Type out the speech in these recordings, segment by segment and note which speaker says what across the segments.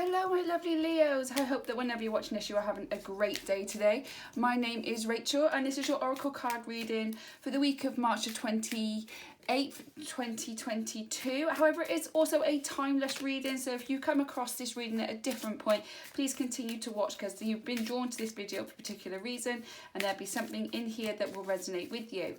Speaker 1: Hello my lovely Leos, I hope that whenever you're watching this you are having a great day today. My name is Rachel and this is your Oracle card reading for the week of March the 28th, 2022. However, it is also a timeless reading, so if you come across this reading at a different point, please continue to watch because you've been drawn to this video for a particular reason and there'll be something in here that will resonate with you.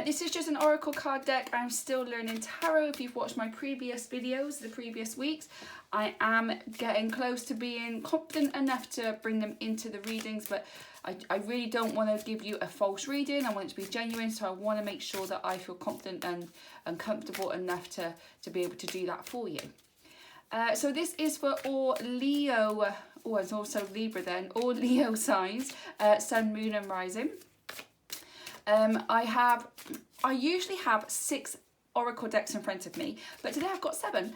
Speaker 1: This is just an Oracle card deck. I'm still learning tarot. If you've watched my previous videos, the previous weeks, I am getting close to being confident enough to bring them into the readings, but I really don't want to give you a false reading. I want it to be genuine, so I want to make sure that I feel confident and comfortable enough to be able to do that for you. So this is for all Leo, oh, it's also Libra then, all Leo signs, Sun, Moon and Rising. I usually have 6 Oracle decks in front of me, but today I've got 7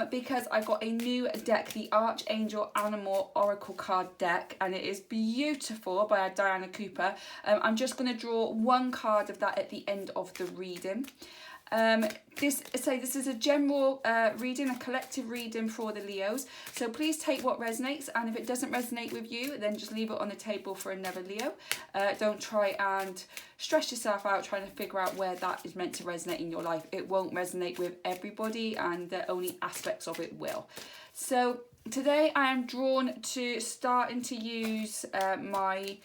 Speaker 1: because I got a new deck, the Archangel Animal Oracle card deck, and it is beautiful by Diana Cooper. I'm just going to draw one card of that at the end of the reading. This is a general reading, a collective reading for the Leos, so please take what resonates, and if it doesn't resonate with you then just leave it on the table for another Leo. Don't try and stress yourself out trying to figure out where that is meant to resonate in your life. It won't resonate with everybody and only aspects of it will. So today I am drawn to starting to use my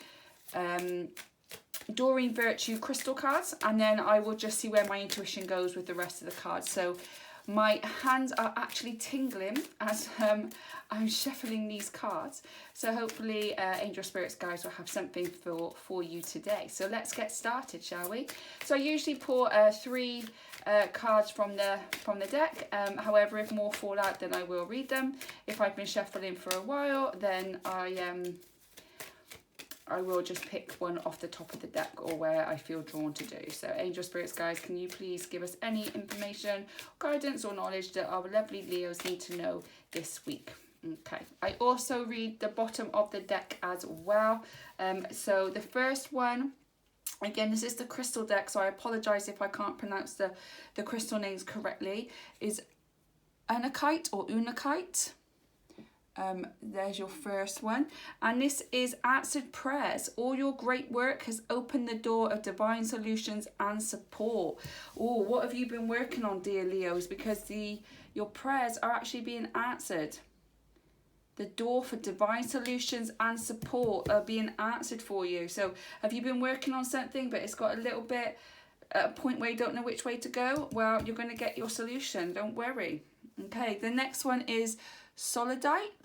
Speaker 1: Doreen Virtue crystal cards, and then I will just see where my intuition goes with the rest of the cards. So my hands are actually tingling as I'm shuffling these cards, so hopefully angel spirits guys will have something for you today. So let's get started, shall we? So I usually pull 3 cards from the deck. However, if more fall out then I will read them. If I've been shuffling for a while then I will just pick one off the top of the deck or where I feel drawn to do. So angel spirits guys, can you please give us any information, guidance or knowledge that our lovely Leos need to know this week? Okay, I also read the bottom of the deck as well. So the first one, again, this is the crystal deck, so I apologize if I can't pronounce the crystal names correctly, is Unakite or Unakite. There's your first one, and this is answered prayers. All your great work has opened the door of divine solutions and support. Oh, what have you been working on, dear Leos? Because your prayers are actually being answered. The door for divine solutions and support are being answered for you. So have you been working on something but it's got a little bit at a point where you don't know which way to go? Well, you're going to get your solution, don't worry. Okay, the next one is Soldalite.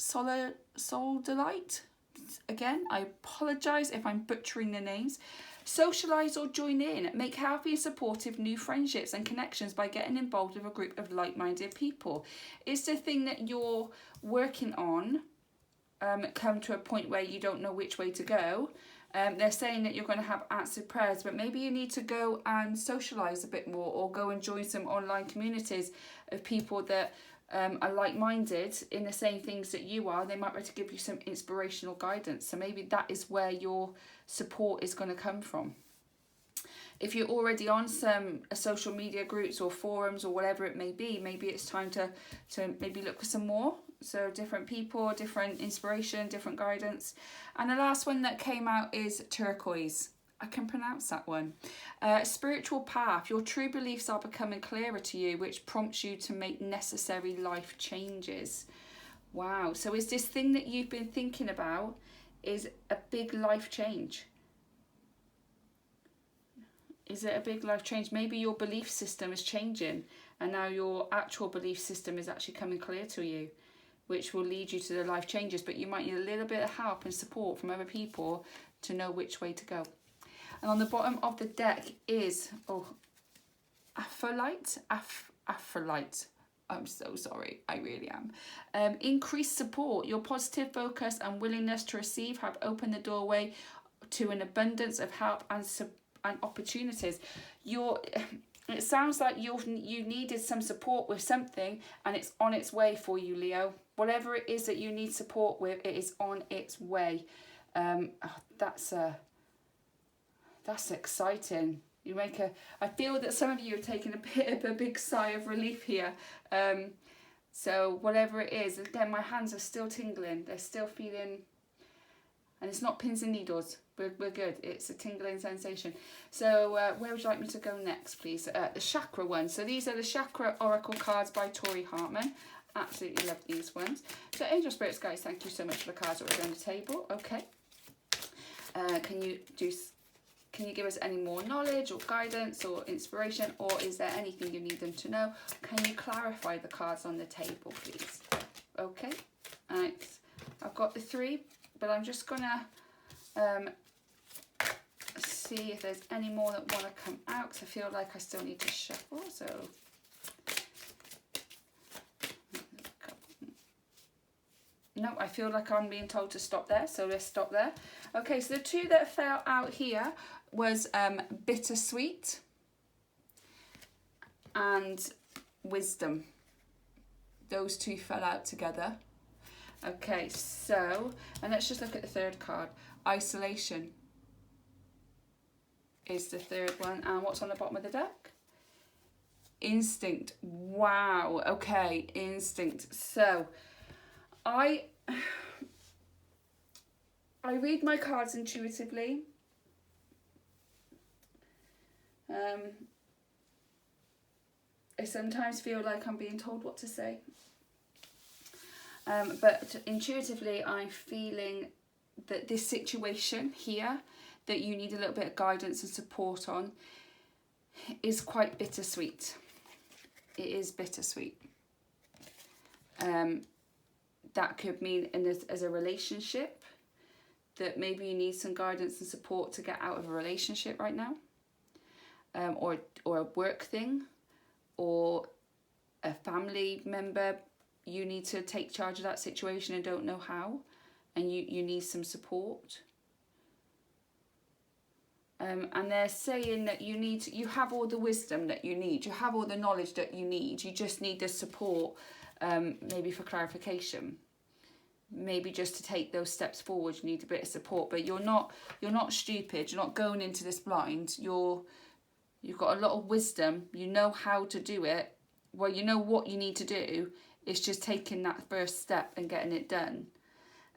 Speaker 1: Again, I apologise if I'm butchering the names. Socialise or join in. Make healthy and supportive new friendships and connections by getting involved with a group of like-minded people. Is the thing that you're working on come to a point where you don't know which way to go? They're saying that you're going to have answered prayers, but maybe you need to go and socialise a bit more or go and join some online communities of people that are like-minded in the same things that you are. They might be able to give you some inspirational guidance. So maybe that is where your support is going to come from. If you're already on some social media groups or forums or whatever it may be, maybe it's time to maybe look for some more. So different people, different inspiration, different guidance. And the last one that came out is turquoise. I can pronounce that one. Spiritual path. Your true beliefs are becoming clearer to you, which prompts you to make necessary life changes. Wow. So is this thing that you've been thinking about is a big life change? Is it a big life change? Maybe your belief system is changing and now your actual belief system is actually coming clear to you, which will lead you to the life changes, but you might need a little bit of help and support from other people to know which way to go. And on the bottom of the deck is, Aphrodite. I'm so sorry, I really am. Increased support. Your positive focus and willingness to receive have opened the doorway to an abundance of help and opportunities. It sounds like you needed some support with something and it's on its way for you, Leo. Whatever it is that you need support with, it is on its way. That's exciting. I feel that some of you have taken a bit of a big sigh of relief here. So whatever it is, again, my hands are still tingling. They're still feeling, and it's not pins and needles. We're good. It's a tingling sensation. So where would you like me to go next, please? The chakra one. So these are the Chakra Oracle cards by Tori Hartman. Absolutely love these ones. So angel spirits, guys, thank you so much for the cards that were on the table. Okay. Can you give us any more knowledge or guidance or inspiration, or is there anything you need them to know? Can you clarify the cards on the table, please? Okay. Right. I've got the 3, but I'm just gonna see if there's any more that want to come out, because I feel like I still need to shuffle. So no, I feel like I'm being told to stop there, so let's stop there. Okay, so the 2 that fell out here was bittersweet and wisdom. Those 2 fell out together. Okay, so, and let's just look at the 3rd card. Isolation is the 3rd one. And what's on the bottom of the deck? Instinct. Wow. Okay, instinct. So I read my cards intuitively. I sometimes feel like I'm being told what to say. But intuitively, I'm feeling that this situation here that you need a little bit of guidance and support on is quite bittersweet. It is bittersweet. That could mean as a relationship, that maybe you need some guidance and support to get out of a relationship right now, or a work thing, or a family member. You need to take charge of that situation and don't know how, and you need some support. And they're saying that you have all the wisdom that you need, you have all the knowledge that you need, you just need the support, maybe for clarification, maybe just to take those steps forward. You need a bit of support, but you're not stupid, you're not going into this blind. You've got a lot of wisdom, you know how to do it. Well, you know what you need to do. It's just taking that first step and getting it done.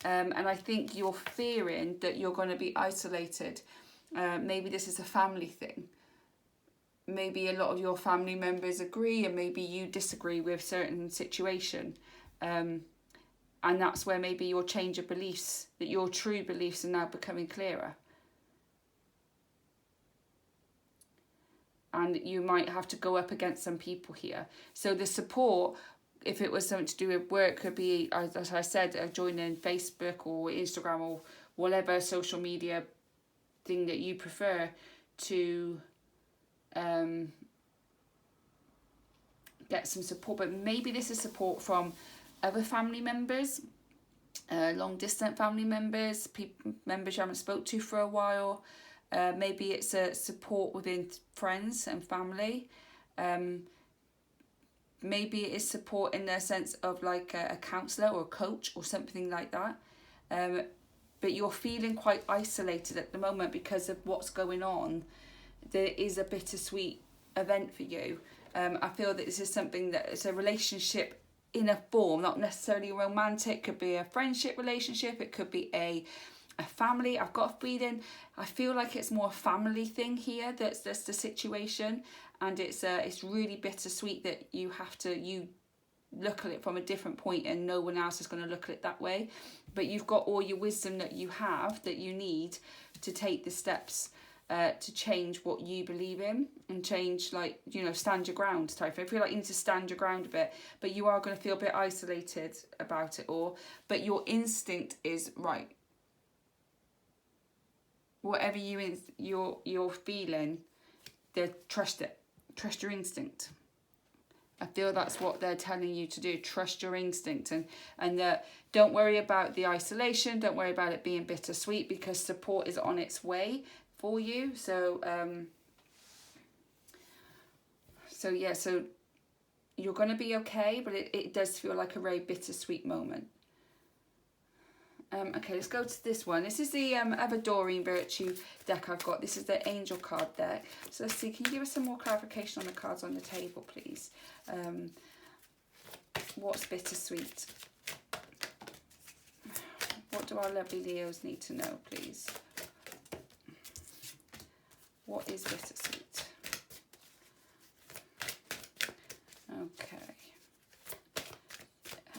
Speaker 1: And I think you're fearing that you're going to be isolated. Maybe this is a family thing. Maybe a lot of your family members agree, and maybe you disagree with certain situation. And that's where maybe your change of beliefs, that your true beliefs are now becoming clearer. And you might have to go up against some people here. So the support, if it was something to do with work, could be, as I said, joining Facebook or Instagram or whatever social media thing that you prefer to get some support. But maybe this is support from other family members, long distance family members, members you haven't spoke to for a while. Maybe it's a support within friends and family. Maybe it is support in the sense of like a counsellor or a coach or something like that. But you're feeling quite isolated at the moment because of what's going on. There is a bittersweet event for you. I feel that this is something that is a relationship in a form, not necessarily romantic. It could be a friendship relationship. It could be a family. I've got a feeling, I feel like it's more a family thing here. That's the situation, and it's really bittersweet that you look at it from a different point and no one else is going to look at it that way. But you've got all your wisdom that you have, that you need to take the steps to change what you believe in, and change, like, stand your ground type thing. I feel like you need to stand your ground a bit, but you are going to feel a bit isolated about it all. But your instinct is right. Whatever you're feeling, trust it. Trust your instinct. I feel that's what they're telling you to do. Trust your instinct, and don't worry about the isolation. Don't worry about it being bittersweet, because support is on its way for you. So you're going to be okay, but it does feel like a very bittersweet moment. Okay, let's go to this one. This is the other Doreen Virtue deck I've got. This is the Angel card deck. So let's see, can you give us some more clarification on the cards on the table, please? What's bittersweet? What do our lovely Leos need to know, please? What is bittersweet? Okay.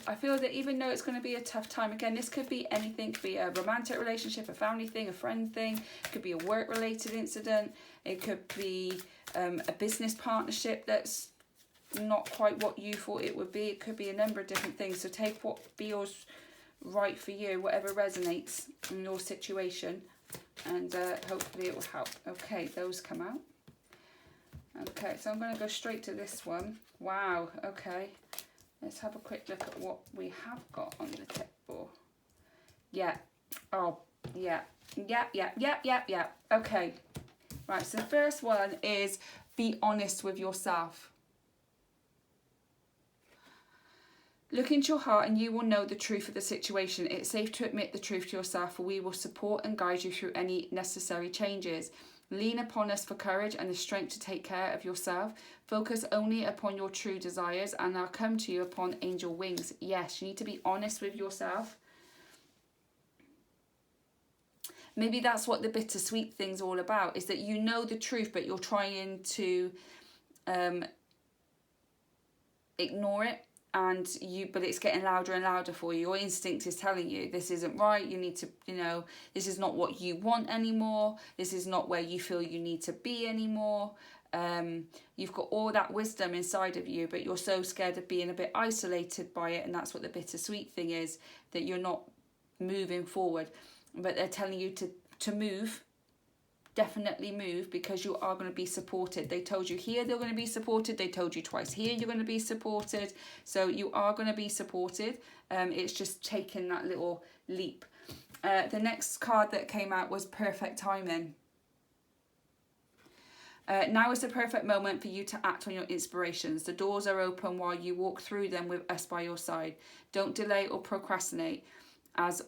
Speaker 1: I feel that even though it's going to be a tough time, again, this could be anything. It could be a romantic relationship, a family thing, a friend thing. It could be a work-related incident. It could be a business partnership that's not quite what you thought it would be. It could be a number of different things. So take what feels right for you, whatever resonates in your situation, and hopefully it will help. Okay, those come out. Okay, so I'm going to go straight to this one. Wow, okay. Let's have a quick look at what we have got on the tip board. Yeah. Oh, yeah. Yeah. Okay. Right, so the first one is be honest with yourself. Look into your heart and you will know the truth of the situation. It's safe to admit the truth to yourself, for we will support and guide you through any necessary changes. Lean upon us for courage and the strength to take care of yourself. Focus only upon your true desires and I'll come to you upon angel wings. Yes, you need to be honest with yourself. Maybe that's what the bittersweet thing's all about, is that you know the truth, but you're trying to ignore it. But it's getting louder and louder for you. Your instinct is telling you this isn't right. You need to, this is not what you want anymore. This is not where you feel you need to be anymore. You've got all that wisdom inside of you, but you're so scared of being a bit isolated by it. And that's what the bittersweet thing is, that you're not moving forward. But they're telling you to move. Definitely move, because you are going to be supported. They told you here they're going to be supported. They told you twice here you're going to be supported. So you are going to be supported. It's just taking that little leap. The next card that came out was perfect timing. Now is the perfect moment for you to act on your inspirations. The doors are open while you walk through them with us by your side. Don't delay or procrastinate, as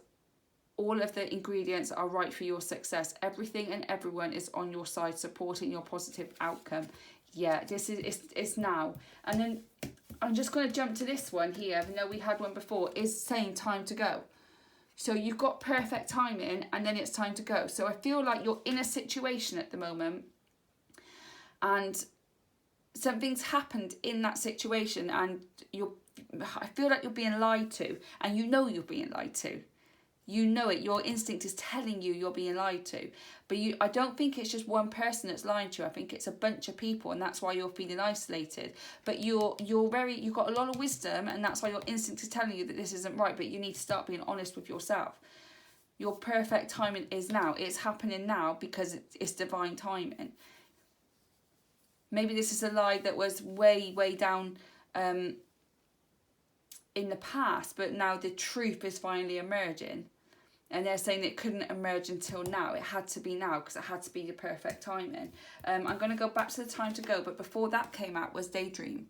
Speaker 1: all of the ingredients are right for your success. Everything and everyone is on your side, supporting your positive outcome. Yeah, it's now. And then I'm just going to jump to this one here, even though we had one before, is saying time to go. So you've got perfect timing and then it's time to go. So I feel like you're in a situation at the moment and something's happened in that situation and I feel like you're being lied to, and you know you're being lied to. You know it. Your instinct is telling you you're being lied to. But I don't think it's just one person that's lying to you. I think it's a bunch of people, and that's why you're feeling isolated. But you've got a lot of wisdom, and that's why your instinct is telling you that this isn't right. But you need to start being honest with yourself. Your perfect timing is now. It's happening now because it's divine timing. Maybe this is a lie that was way, way down in the past, but now the truth is finally emerging. And they're saying it couldn't emerge until now. It had to be now because it had to be the perfect timing. I'm going to go back to the time to go, but before that came out was daydream.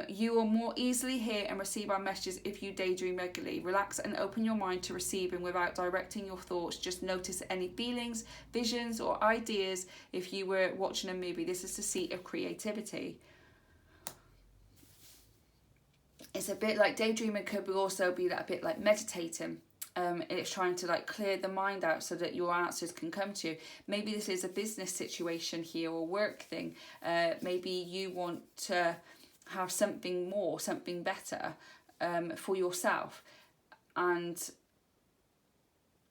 Speaker 1: You will more easily hear and receive our messages if you daydream regularly. Relax and open your mind to receiving without directing your thoughts. Just notice any feelings, visions or ideas if you were watching a movie. This is the seat of creativity. It's a bit like daydreaming, could also be a bit like meditating. It's trying to clear the mind out so that your answers can come to you. Maybe this is a business situation here or work thing. Maybe you want to have something more, something better for yourself. And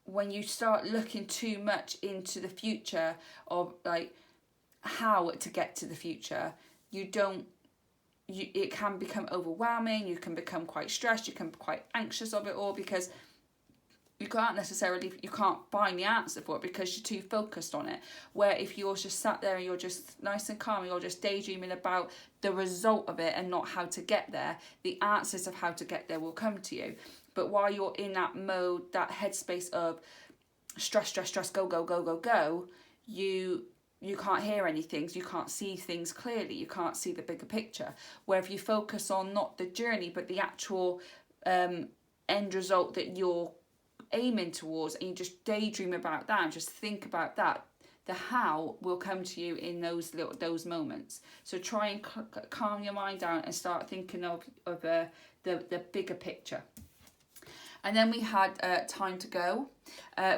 Speaker 1: when you start looking too much into the future of how to get to the future, it can become overwhelming. You can become quite stressed. You can be quite anxious of it all because you can't find the answer for it because you're too focused on it. Where if you're just sat there and you're just nice and calm and you're just daydreaming about the result of it and not how to get there, the answers of how to get there will come to you. But while you're in that mode, that headspace of stress, go, you can't hear anything, you can't see things clearly, you can't see the bigger picture. Where if you focus on not the journey but the actual end result that you're aiming towards, and you just daydream about that and just think about that, The how will come to you in those moments. So try and calm your mind down and start thinking of the bigger picture. And then we had Time to Go,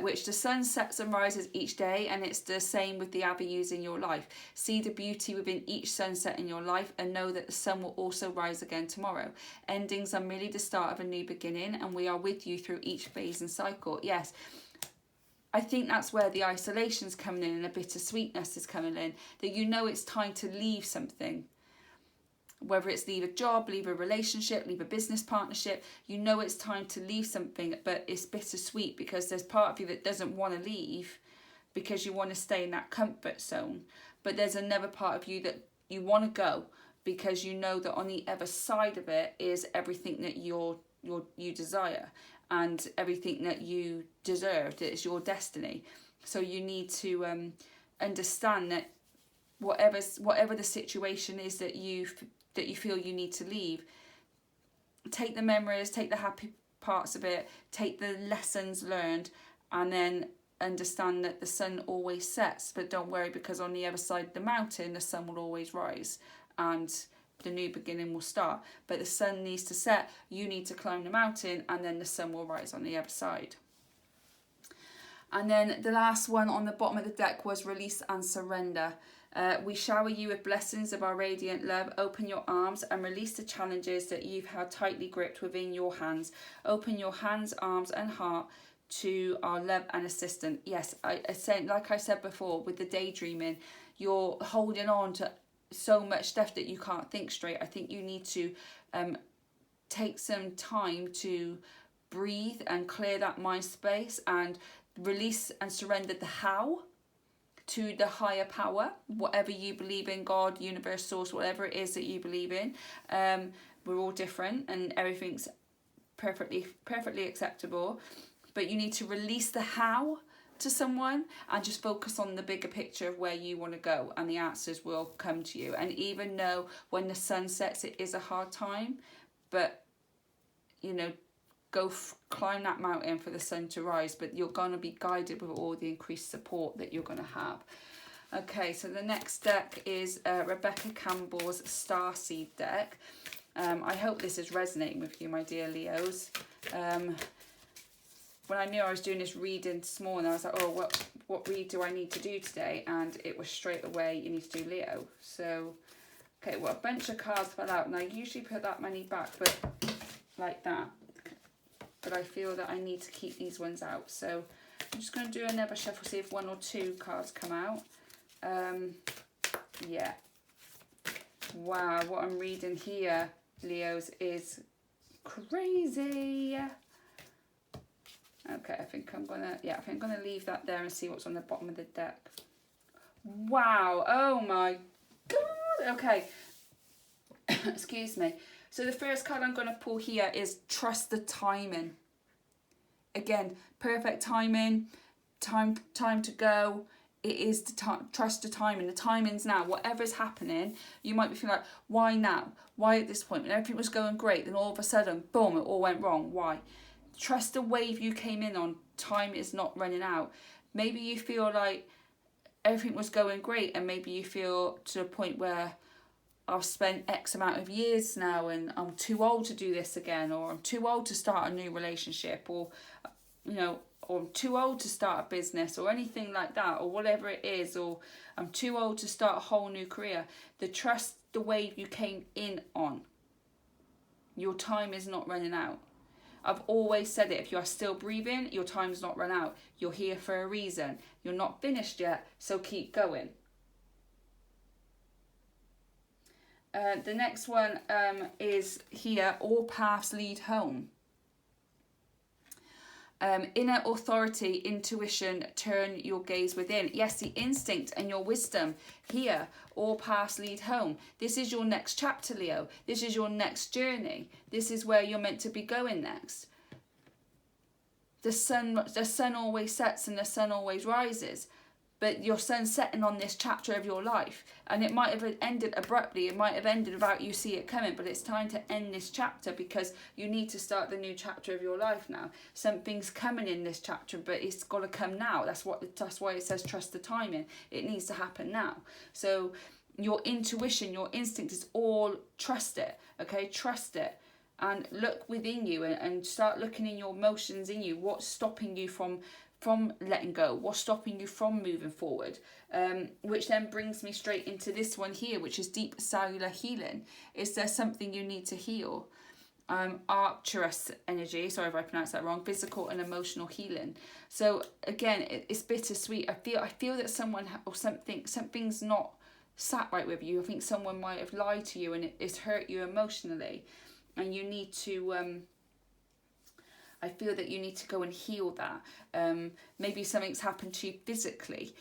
Speaker 1: which the sun sets and rises each day, and it's the same with the avenues in your life. See the beauty within each sunset in your life and know that the sun will also rise again tomorrow. Endings are merely the start of a new beginning, and we are with you through each phase and cycle. Yes, I think that's where the isolation's coming in and the bittersweetness is coming in, that you know it's time to leave something. Whether it's leave a job, leave a relationship, leave a business partnership, you know it's time to leave something, but it's bittersweet because there's part of you that doesn't want to leave because you want to stay in that comfort zone. But there's another part of you that you want to go because you know that on the other side of it is everything that you desire and everything that you deserved. It's your destiny. So you need to understand that whatever the situation is that you feel you need to leave, take the memories, take the happy parts of it, take the lessons learned, and then understand that the sun always sets. But don't worry, because on the other side of the mountain the sun will always rise and the new beginning will start. But the sun needs to set, you need to climb the mountain, and then the sun will rise on the other side. And then the last one on the bottom of the deck was Release and Surrender. We shower you with blessings of our radiant love. Open your arms and release the challenges that you've had tightly gripped within your hands. Open your hands, arms and heart to our love and assistance. Yes, I said, like I said before, with the daydreaming, you're holding on to so much stuff that you can't think straight. I think you need to take some time to breathe and clear that mind space and release and surrender the how to the higher power, whatever you believe in, God, universe, source, whatever it is that you believe in. We're all different and everything's perfectly acceptable, but you need to release the how to someone and just focus on the bigger picture of where you want to go, and the answers will come to you. And even though when the sun sets it is a hard time, but you know, climb that mountain for the sun to rise, but you're going to be guided with all the increased support that you're going to have. Okay, so the next deck is Rebecca Campbell's Starseed deck. I hope this is resonating with you, my dear Leos. When I knew I was doing this reading this morning, I was like, oh, what read do I need to do today? And it was straight away, you need to do Leo. So, okay, well, a bunch of cards fell out, and I usually put that many back, but like that. But I feel that I need to keep these ones out. So I'm just going to do another shuffle, see if one or two cards come out. Yeah. Wow, what I'm reading here, Leos, is crazy. Okay, I think I'm gonna leave that there and see what's on the bottom of the deck. Wow, oh my God. Okay. Excuse me. So the first card I'm going to pull here is Trust the Timing. Again, perfect timing, time to go. It is the time. Trust the timing. The timing's now. Whatever's happening, you might be feeling like, why now? Why at this point? When everything was going great, then all of a sudden, boom, it all went wrong. Why? Trust the wave you came in on. Time is not running out. Maybe you feel like everything was going great, and maybe you feel to a point where I've spent X amount of years now and I'm too old to do this again, or I'm too old to start a new relationship, or you know, or I'm too old to start a business, or anything like that, or whatever it is, or I'm too old to start a whole new career. Trust the wave you came in on. Your time is not running out. I've always said it, if you are still breathing, your time's not run out. You're here for a reason. You're not finished yet, so keep going. The next one is here, All Paths Lead Home. Inner authority, intuition, turn your gaze within. Yes, the instinct and your wisdom. Here, all paths lead home. This is your next chapter, Leo. This is your next journey. This is where you're meant to be going next. The sun always sets and the sun always rises. but your sun's setting on this chapter of your life, and it might have ended abruptly, it might have ended without you see it coming, but it's time to end this chapter because you need to start the new chapter of your life now. Something's coming in this chapter, but it's got to come now. That's why it says trust the timing. It needs to happen now. So your intuition, your instinct is all trust it, okay? Trust it. And look within you and start looking in your emotions in you. What's stopping you from letting go? What's stopping you from moving forward? Which then brings me straight into this one here, which is deep cellular healing. Is there something you need to heal? Arcturus energy, sorry if I pronounced that wrong, physical and emotional healing. So again, it's bittersweet. I feel that someone or something's not sat right with you. I think someone might have lied to you and it's hurt you emotionally, and you need to I feel that you need to go and heal that. Maybe something's happened to you physically,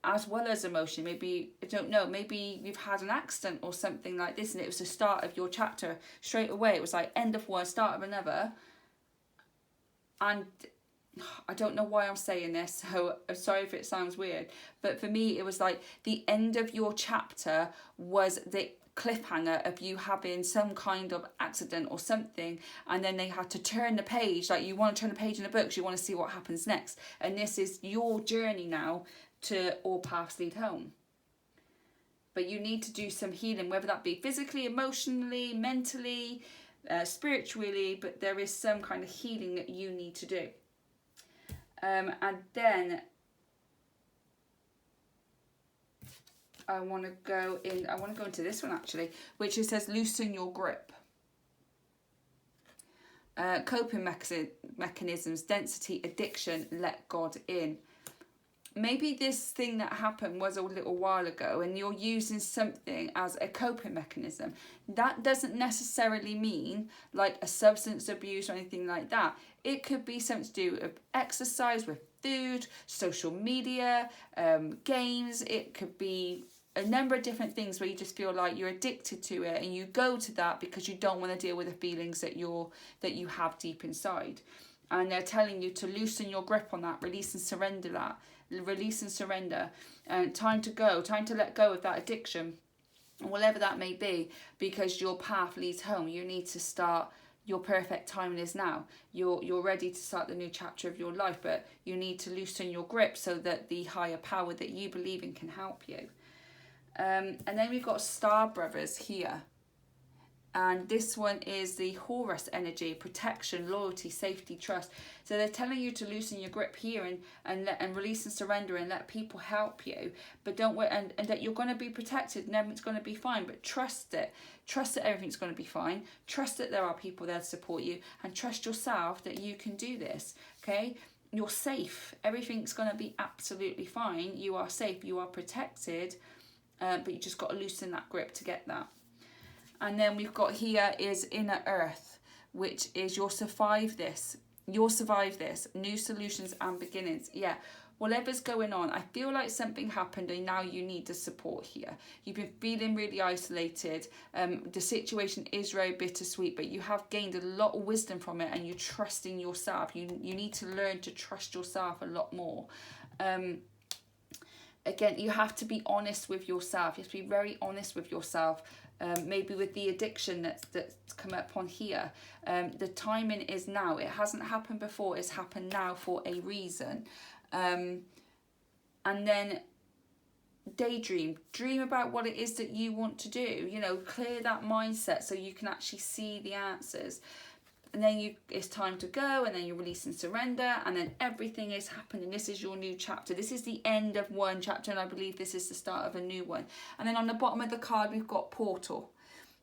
Speaker 1: as well as emotion. Maybe, I don't know, maybe you've had an accident or something like this, and it was the start of your chapter. Straight away, it was like end of one, start of another. And I don't know why I'm saying this, so I'm sorry if it sounds weird. But for me, it was like the end of your chapter was the cliffhanger of you having some kind of accident or something, and then they had to turn the page. Like, you want to turn the page in the books, you want to see what happens next, and this is your journey now to all paths lead home. But you need to do some healing, whether that be physically, emotionally, mentally, spiritually, but there is some kind of healing that you need to do. And then I want to go into this one actually, which it says loosen your grip. Coping mechanisms, density, addiction, let God in. Maybe this thing that happened was a little while ago and you're using something as a coping mechanism. That doesn't necessarily mean like a substance abuse or anything like that. It could be something to do with exercise, with food, social media, games. It could be a number of different things where you just feel like you're addicted to it, and you go to that because you don't want to deal with the feelings that you have deep inside. And they're telling you to loosen your grip on that, release and surrender that. Release and surrender, and time to let go of that addiction, whatever that may be, because your path leads home. You need to start. Your perfect timing is now. You're ready to start the new chapter of your life, but you need to loosen your grip so that the higher power that you believe in can help you. And then we've got Star Brothers here. And this one is the Horus energy, protection, loyalty, safety, trust. So they're telling you to loosen your grip here and release and surrender and let people help you. But don't worry, and that you're going to be protected and everything's going to be fine. But trust it. Trust that everything's going to be fine. Trust that there are people there to support you. And trust yourself that you can do this, okay? You're safe. Everything's going to be absolutely fine. You are safe. You are protected. But you just got to loosen that grip to get that. And then we've got here is Inner Earth, which is you'll survive this. You'll survive this. New solutions and beginnings. Yeah, whatever's going on, I feel like something happened and now you need the support here. You've been feeling really isolated. The situation is very bittersweet, but you have gained a lot of wisdom from it and you trust in yourself. You need to learn to trust yourself a lot more. Again, you have to be honest with yourself. You have to be very honest with yourself. Maybe with the addiction that's come up on here. The timing is now. It hasn't happened before. It's happened now for a reason. And then daydream. Dream about what it is that you want to do. You know, clear that mindset so you can actually see the answers. And then it's time to go, and then you release and surrender, and then everything is happening. This is your new chapter. This is the end of one chapter, and I believe this is the start of a new one. And then on the bottom of the card, we've got portal,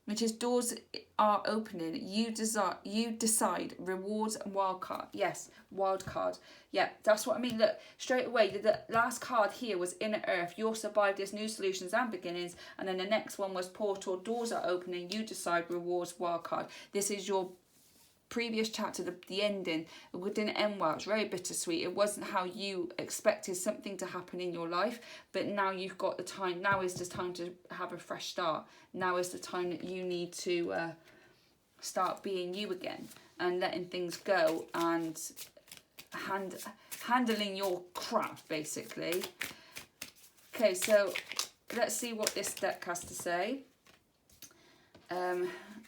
Speaker 1: which is doors are opening. You decide. Rewards and wild card. Yes, wild card. Yeah, that's what I mean. Look, straight away, the last card here was Inner Earth. You'll survive this, new solutions and beginnings. And then the next one was portal. Doors are opening. You decide. Rewards, wild card. This is your previous chapter, the ending. It didn't end well. It's very bittersweet. It wasn't how you expected something to happen in your life, but now you've got the time. Now is the time to have a fresh start. Now is the time that you need to start being you again and letting things go and handling your crap, basically. Okay, so let's see what this deck has to say.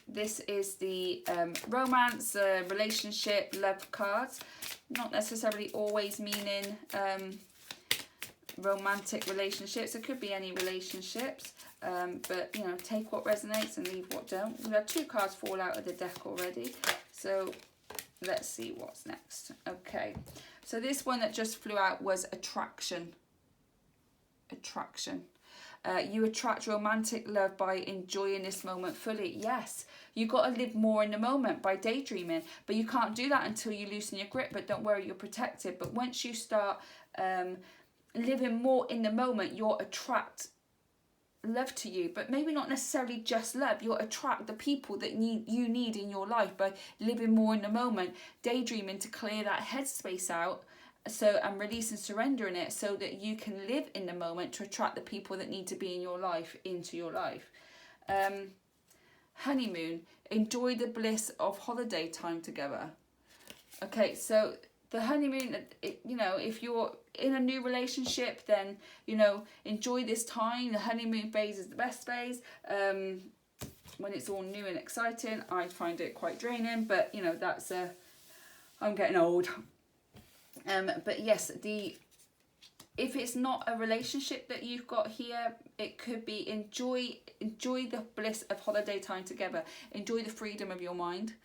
Speaker 1: This is the romance, relationship, love cards. Not necessarily always meaning romantic relationships. It could be any relationships. But, you know, take what resonates and leave what don't. We've had 2 cards fall out of the deck already. So let's see what's next. Okay. So this one that just flew out was attraction. Attraction. You attract romantic love by enjoying this moment fully. Yes, you got to live more in the moment by daydreaming, but you can't do that until you loosen your grip. But don't worry, you're protected. But once you start living more in the moment, you'll attract love to you, but maybe not necessarily just love. You'll attract the people that you need in your life by living more in the moment, daydreaming to clear that headspace out. So, and release and surrendering it so that you can live in the moment to attract the people that need to be in your life into your life. Honeymoon, enjoy the bliss of holiday time together. Okay, so the honeymoon, you know, if you're in a new relationship, then, you know, enjoy this time. The honeymoon phase is the best phase. When it's all new and exciting, I find it quite draining, but, you know, that's I'm getting old. But yes, if it's not a relationship that you've got here, it could be enjoy the bliss of holiday time together. Enjoy the freedom of your mind.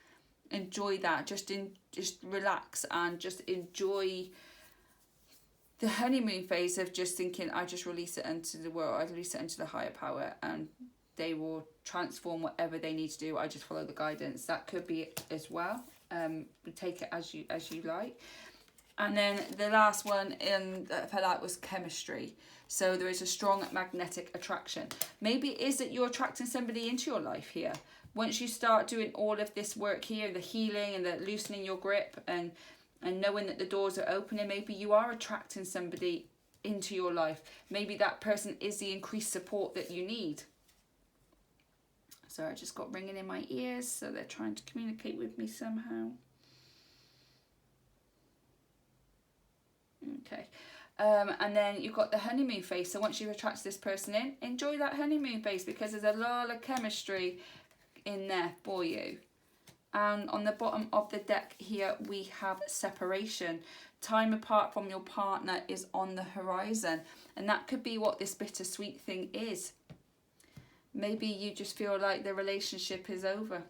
Speaker 1: Enjoy that. Just relax and just enjoy the honeymoon phase of just thinking, I just release it into the world. I release it into the higher power, and they will transform whatever they need to do. I just follow the guidance. That could be it as well. Take it as you like. And then the last one for that was chemistry. So there is a strong magnetic attraction. Maybe it is that you're attracting somebody into your life here. Once you start doing all of this work here, the healing and the loosening your grip and knowing that the doors are opening, maybe you are attracting somebody into your life. Maybe that person is the increased support that you need. So I just got ringing in my ears, so they're trying to communicate with me somehow. Okay, and then you've got the honeymoon phase. So once you've attracted this person in, enjoy that honeymoon phase because there's a lot of chemistry in there for you. And on the bottom of the deck here, we have separation. Time apart from your partner is on the horizon. And that could be what this bittersweet thing is. Maybe you just feel like the relationship is over.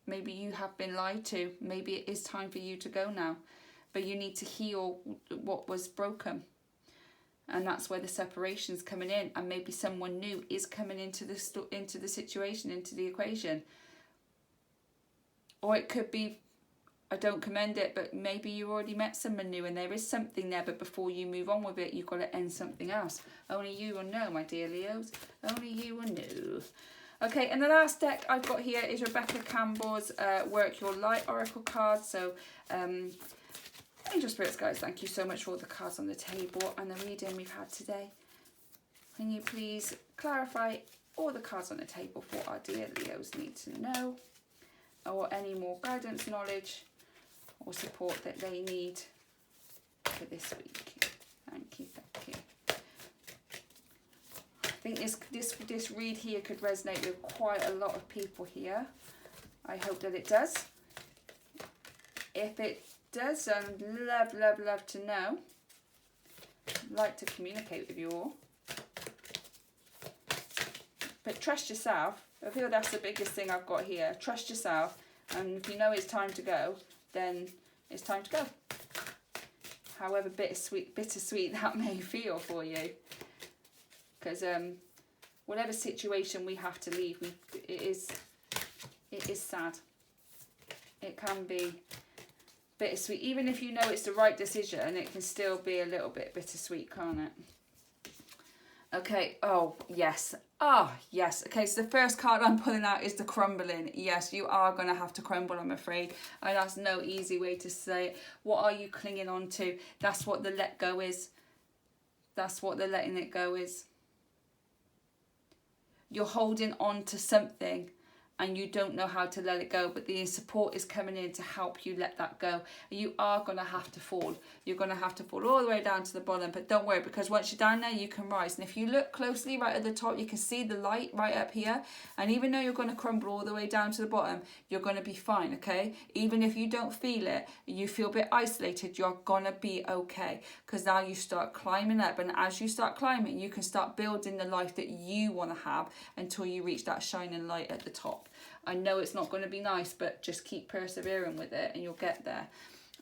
Speaker 1: Maybe you have been lied to. Maybe it is time for you to go now. But you need to heal what was broken. And that's where the separation's coming in. And maybe someone new is coming into the situation, into the equation. Or it could be, I don't commend it, but maybe you already met someone new and there is something there, but before you move on with it, you've got to end something else. Only you will know, my dear Leos. Only you will know. Okay, and the last deck I've got here is Campbell's Work Your Light Oracle card. So, Angel Spirits, guys, thank you so much for all the cards on the table and the reading we've had today. Can you please clarify all the cards on the table for our dear Leos need to know, or any more guidance, knowledge, or support that they need for this week? Thank you, thank you. I think this read here could resonate with quite a lot of people here. I hope that it does. If it does, I'd love to know. I'd like to communicate with you all. But trust yourself. I feel that's the biggest thing I've got here. Trust yourself, and if you know it's time to go, then it's time to go. However bittersweet that may feel for you. Because whatever situation we have to leave, it is sad. It can be bittersweet. Even if you know it's the right decision, it can still be a little bit bittersweet, can't it? Okay, oh, yes. Ah, yes. Okay, so the first card I'm pulling out is the crumbling. Yes, you are going to have to crumble, I'm afraid. And that's no easy way to say it. What are you clinging on to? That's what the let go is. That's what the letting it go is. You're holding on to something and you don't know how to let it go, but the support is coming in to help you let that go. You are going to have to fall. You're going to have to fall all the way down to the bottom, but don't worry, because once you're down there, you can rise. And if you look closely right at the top, you can see the light right up here. And even though you're going to crumble all the way down to the bottom, you're going to be fine, okay? Even if you don't feel it, you feel a bit isolated, you're going to be okay. Because now you start climbing up, and as you start climbing, you can start building the life that you want to have until you reach that shining light at the top. I know it's not going to be nice, but just keep persevering with it and you'll get there.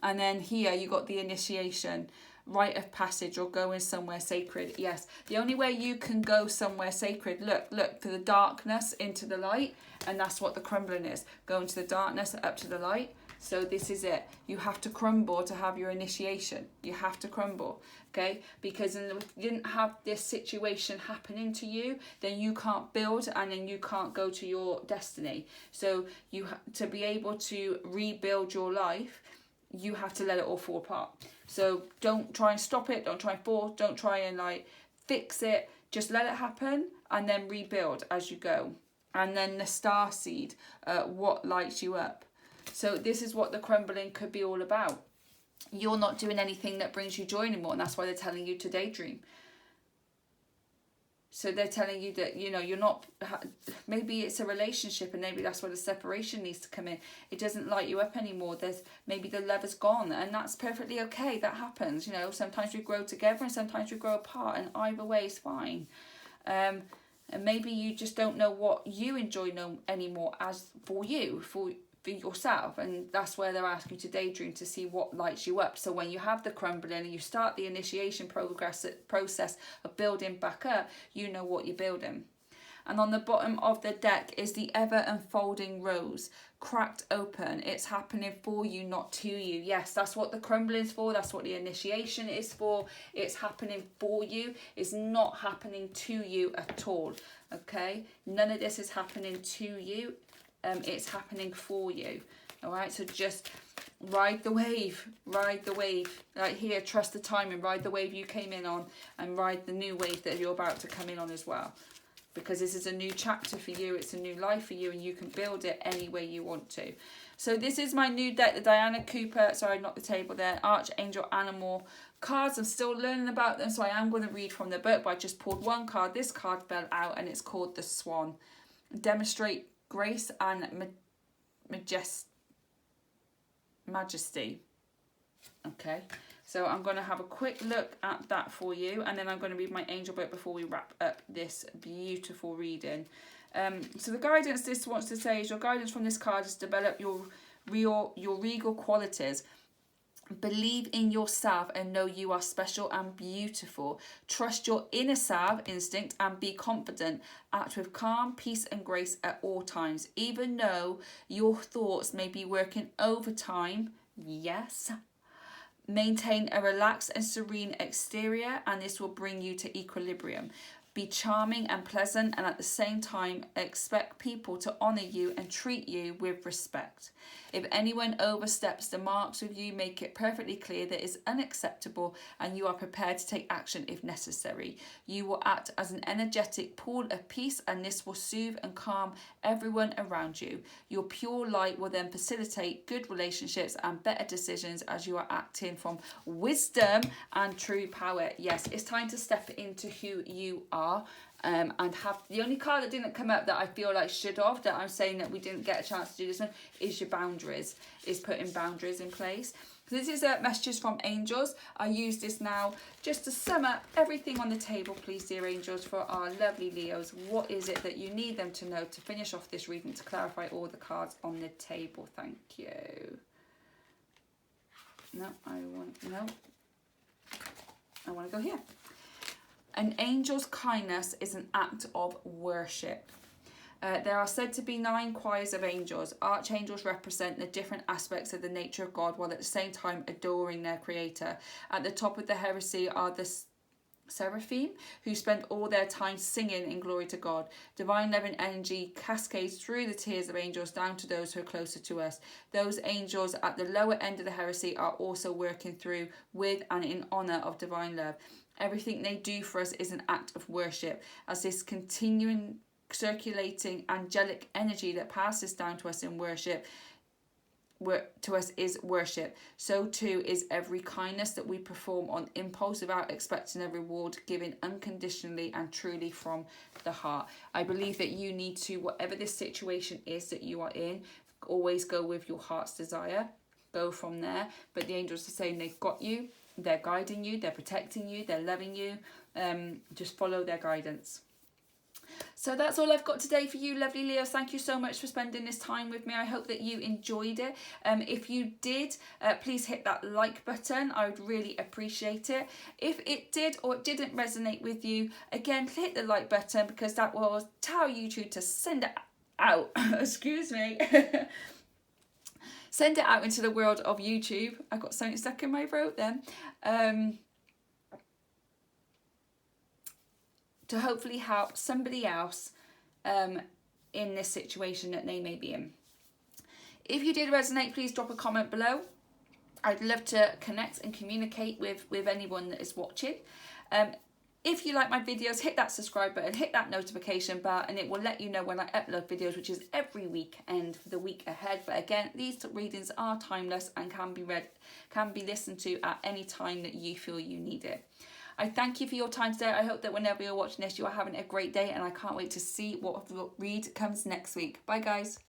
Speaker 1: And then here you got the initiation, rite of passage, or going somewhere sacred. Yes, the only way you can go somewhere sacred, look to the darkness into the light, and that's what the crumbling is, going to the darkness up to the light. So this is it. You have to crumble to have your initiation. You have to crumble, okay? Because if you didn't have this situation happening to you, then you can't build, and then you can't go to your destiny. So to be able to rebuild your life, you have to let it all fall apart. So don't try and stop it. Don't try and fall. Don't try and fix it. Just let it happen and then rebuild as you go. And then the star seed, what lights you up. So this is what the crumbling could be all about. You're not doing anything that brings you joy anymore, and that's why they're telling you to daydream. So they're telling you that, you're not, maybe it's a relationship, and maybe that's where the separation needs to come in. It doesn't light you up anymore. Maybe the love is gone, and that's perfectly okay. That happens. Sometimes we grow together and sometimes we grow apart, and either way is fine. And maybe you just don't know what you enjoy anymore as for you, for yourself, and that's where they're asking you to daydream to see what lights you up. So when you have the crumbling and you start the initiation process of building back up, you know what you're building. And on the bottom of the deck is the ever unfolding rose, cracked open. It's happening for you, not to you. Yes, that's what the crumbling is for. That's what the initiation is for. It's happening for you. It's not happening to you at all. Okay, none of this is happening to you. It's happening for you. All right, so just ride the wave. Like here, trust the timing. Ride the wave you came in on, and ride the new wave that you're about to come in on as well. Because this is a new chapter for you. It's a new life for you, and you can build it any way you want to. So this is my new deck, the Diana Cooper, sorry, not the table there, Archangel Animal cards. I'm still learning about them, so I am going to read from the book, but I just pulled one card. This card fell out, and it's called the Swan. Demonstrate grace and majesty. Okay, so I'm going to have a quick look at that for you, and then I'm going to read my angel book before we wrap up this beautiful reading. So the guidance this wants to say is, your guidance from this card is develop your regal qualities. Believe in yourself and know you are special and beautiful. Trust your inner self instinct and be confident. Act with calm, peace and grace at all times. Even though your thoughts may be working overtime, yes. Maintain a relaxed and serene exterior, and this will bring you to equilibrium. Be charming and pleasant, and at the same time expect people to honour you and treat you with respect. If anyone oversteps the marks with you, make it perfectly clear that it is unacceptable and you are prepared to take action if necessary. You will act as an energetic pool of peace, and this will soothe and calm everyone around you. Your pure light will then facilitate good relationships and better decisions as you are acting from wisdom and true power. Yes, it's time to step into who you are. And have the only card that didn't come up that I feel like should have, that I'm saying that we didn't get a chance to do this one, is your boundaries, is putting boundaries in place. This is messages from angels. I use this now just to sum up everything on the table, please, dear angels, for our lovely Leos. What is it that you need them to know to finish off this reading, to clarify all the cards on the table? Thank you. I want to go here. An angel's kindness is an act of worship. There are said to be 9 choirs of angels. Archangels represent the different aspects of the nature of God, while at the same time adoring their creator. At the top of the hierarchy are the seraphim, who spend all their time singing in glory to God. Divine love and energy cascades through the tiers of angels down to those who are closer to us. Those angels at the lower end of the hierarchy are also working through, with and in honour of divine love. Everything they do for us is an act of worship, as this continuing circulating angelic energy that passes down to us in worship. To us is worship. So too is every kindness that we perform on impulse without expecting a reward, given unconditionally and truly from the heart. I believe that you need to, whatever this situation is that you are in, always go with your heart's desire. Go from there. But the angels are saying they've got you, they're guiding you, they're protecting you, they're loving you. Just follow their guidance. So that's all I've got today for you, lovely Leos. Thank you so much for spending this time with me. I hope that you enjoyed it. If you did, please hit that like button. I would really appreciate it. If it did or it didn't resonate with you, again, hit the like button, because that will tell YouTube to send it out. Excuse me. Send it out into the world of YouTube. I got something stuck in my throat then. To hopefully help somebody else in this situation that they may be in. If you did resonate, please drop a comment below. I'd love to connect and communicate with anyone that is watching. If you like my videos, hit that subscribe button, hit that notification bell, and it will let you know when I upload videos, which is every weekend for the week ahead. But again, these readings are timeless and can be listened to at any time that you feel you need it. I thank you for your time today. I hope that whenever you're watching this, you are having a great day, and I can't wait to see what read comes next week. Bye, guys.